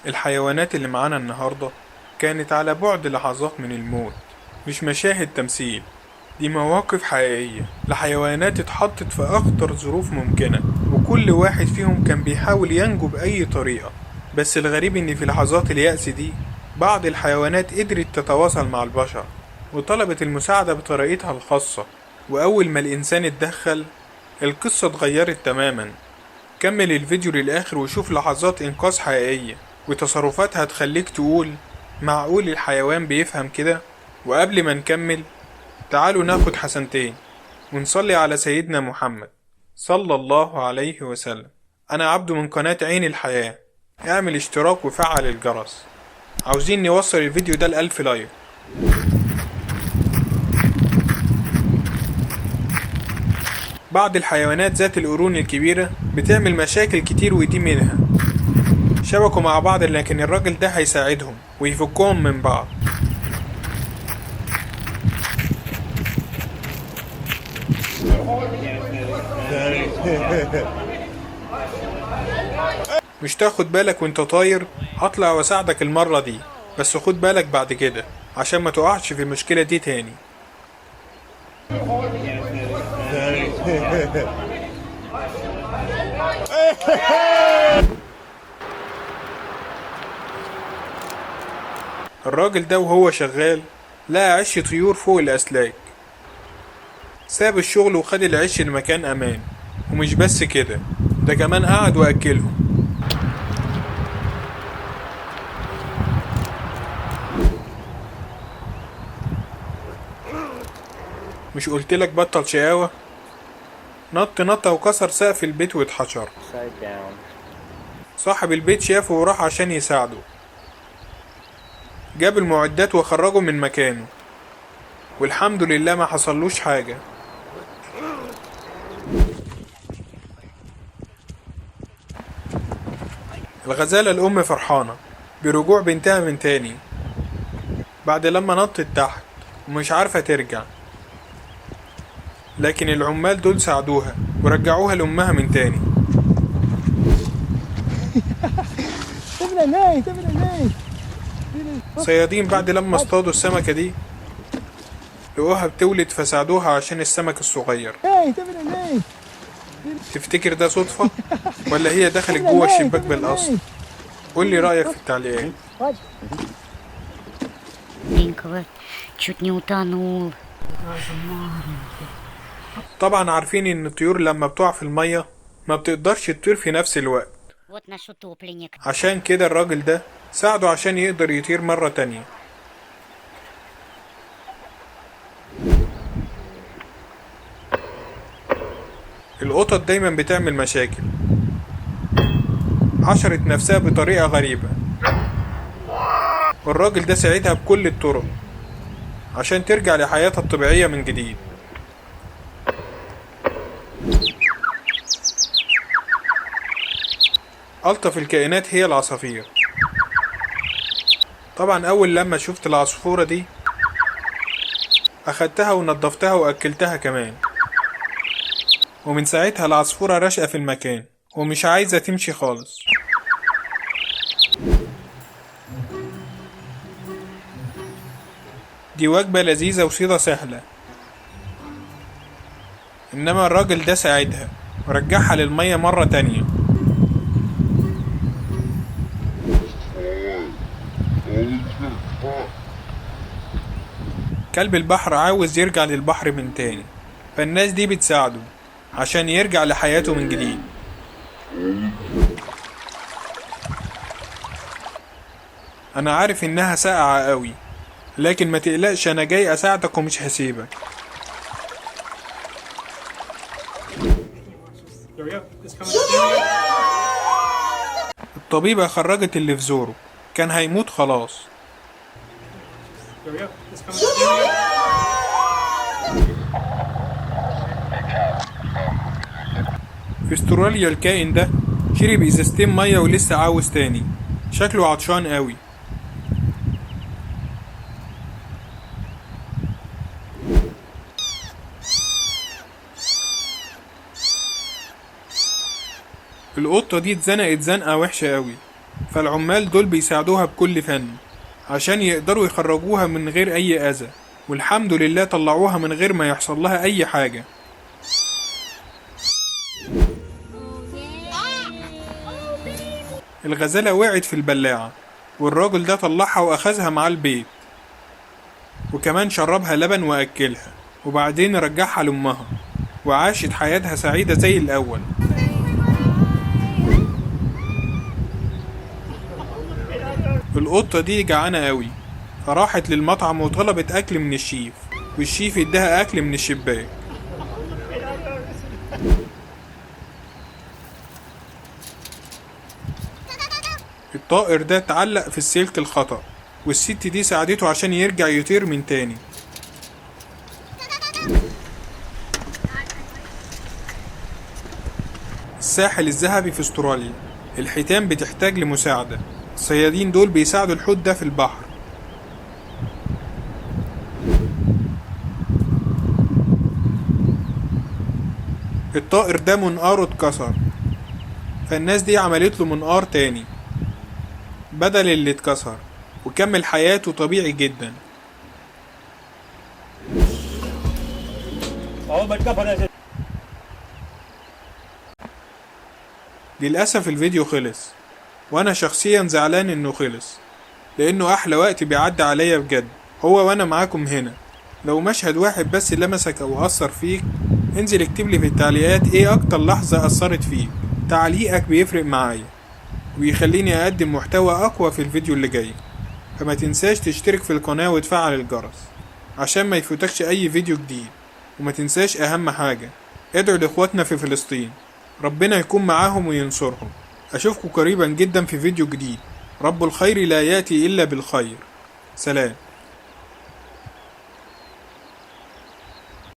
الحيوانات اللي معانا النهاردة كانت على بعد لحظات من الموت، مش مشاهد تمثيل. دي مواقف حقيقية لحيوانات اتحطت في أخطر ظروف ممكنة، وكل واحد فيهم كان بيحاول ينجو بأي طريقة. بس الغريب إن في لحظات اليأس دي بعض الحيوانات قدرت تتواصل مع البشر وطلبت المساعدة بطريقتها الخاصة. وأول ما الإنسان اتدخل القصة اتغيرت تماما. كمل الفيديو للآخر وشوف لحظات إنقاذ حقيقية وتصرفات هتخليك تقول معقول الحيوان بيفهم كده. وقبل ما نكمل تعالوا ناخد حسنتين ونصلي على سيدنا محمد صلى الله عليه وسلم. أنا عبد من قناة عين الحياة، اعمل اشتراك وفعل الجرس. عاوزين نوصل الفيديو ده ل1000 لايك. بعض الحيوانات ذات القرون الكبيرة بتعمل مشاكل كتير ودي منها. شبكوا مع بعض لكن الراجل ده هيساعدهم ويفكهم من بعض. مش تاخد بالك وانت طاير؟ هطلع واساعدك المرة دي، بس خد بالك بعد كده عشان ما تقعش في المشكلة دي تاني. الراجل ده وهو شغال لقى عش طيور فوق الأسلاك. ساب الشغل وخد العش لمكان أمان، ومش بس كده، ده كمان قعد وأكلهم. مش قلتلك بطل شقاوة؟ نط نطة وكسر سقف البيت واتحشر. صاحب البيت شافه وراح عشان يساعده. جاب المعدات وخرجه من مكانه، والحمد لله ما حصلوش حاجة. الغزالة الأم فرحانة برجوع بنتها من تاني بعد لما نطت تحت ومش عارفة ترجع، لكن العمال دول ساعدوها ورجعوها لأمها من تاني. صيادين بعد لما اصطادوا السمكة دي لقوها بتولد فساعدوها عشان السمك الصغير. تفتكر ده صدفة ولا هي دخلت جوه الشباك بالقصد؟ قولي رأيك في التعليقات. Маленького чуть не утонул. طبعا عارفين ان الطيور لما بتقع في المية ما بتقدرش تطير في نفس الوقت، Вот наш утопленник. عشان كده الراجل ده ساعده عشان يقدر يطير مرة تانية. القطط دايما بتعمل مشاكل، حشرت نفسها بطريقة غريبة، والراجل ده ساعدها بكل الطرق عشان ترجع لحياتها الطبيعية من جديد. ألطف الكائنات هي العصافير. طبعا أول لما شفت العصفورة دي أخدتها ونضفتها وأكلتها كمان، ومن ساعتها العصفورة راشقة في المكان ومش عايزة تمشي خالص. دي وجبة لذيذة وصيدة سهلة، إنما الراجل ده ساعدها ورجعها للمية مرة تانية. كلب البحر عاوز يرجع للبحر من تاني، فالناس دي بتساعده عشان يرجع لحياته من جديد. أنا عارف إنها ساقعة قوي، لكن ما تقلقش، أنا جاي أساعدك ومش هسيبك. الطبيبة خرجت اللي في زوره، كان هيموت خلاص. في استراليا الكائن ده شرب ازازتين مية ولسه عاوز تاني، شكله عطشان قوي. القطة دي اتزنقت زنقة وحشة قوي، فالعمال دول بيساعدوها بكل فن عشان يقدروا يخرجوها من غير أي أذى، والحمد لله طلعوها من غير ما يحصل لها أي حاجة. الغزالة وقعت في البلاعة، والراجل ده طلعها وأخذها معاه البيت، وكمان شربها لبن وأكلها، وبعدين رجعها لأمها، وعاشت حياتها سعيدة زي الأول. القطة دي جعانة قوي، فراحت للمطعم وطلبت أكل من الشيف، والشيف اداها أكل من الشباك. الطائر ده اتعلق في السلك الخطأ، والست دي ساعدته عشان يرجع يطير من تاني. الساحل الذهبي في استراليا، الحيتان بتحتاج لمساعدة، الصيادين دول بيساعدوا الحوت ده في البحر. الطائر ده منقاره اتكسر، فالناس دي عملت له منقار تاني بدل اللي اتكسر، وكمل حياته طبيعي جدا. للأسف الفيديو خلص، وأنا شخصيا زعلان إنه خلص، لأنه أحلى وقت بيعدي عليا بجد هو وأنا معاكم هنا. لو مشهد واحد بس لمسك أو أثر فيك، انزل اكتبلي في التعليقات إيه أكتر لحظة أثرت فيك. تعليقك بيفرق معايا ويخليني أقدم محتوى أقوى في الفيديو اللي جاي. فما تنساش تشترك في القناة وتفعل الجرس عشان ما يفوتكش أي فيديو جديد. وما تنساش أهم حاجة، ادعوا لإخواتنا في فلسطين، ربنا يكون معاهم وينصرهم. أشوفكم قريبا جدا في فيديو جديد. رب الخير لا يأتي إلا بالخير. سلام.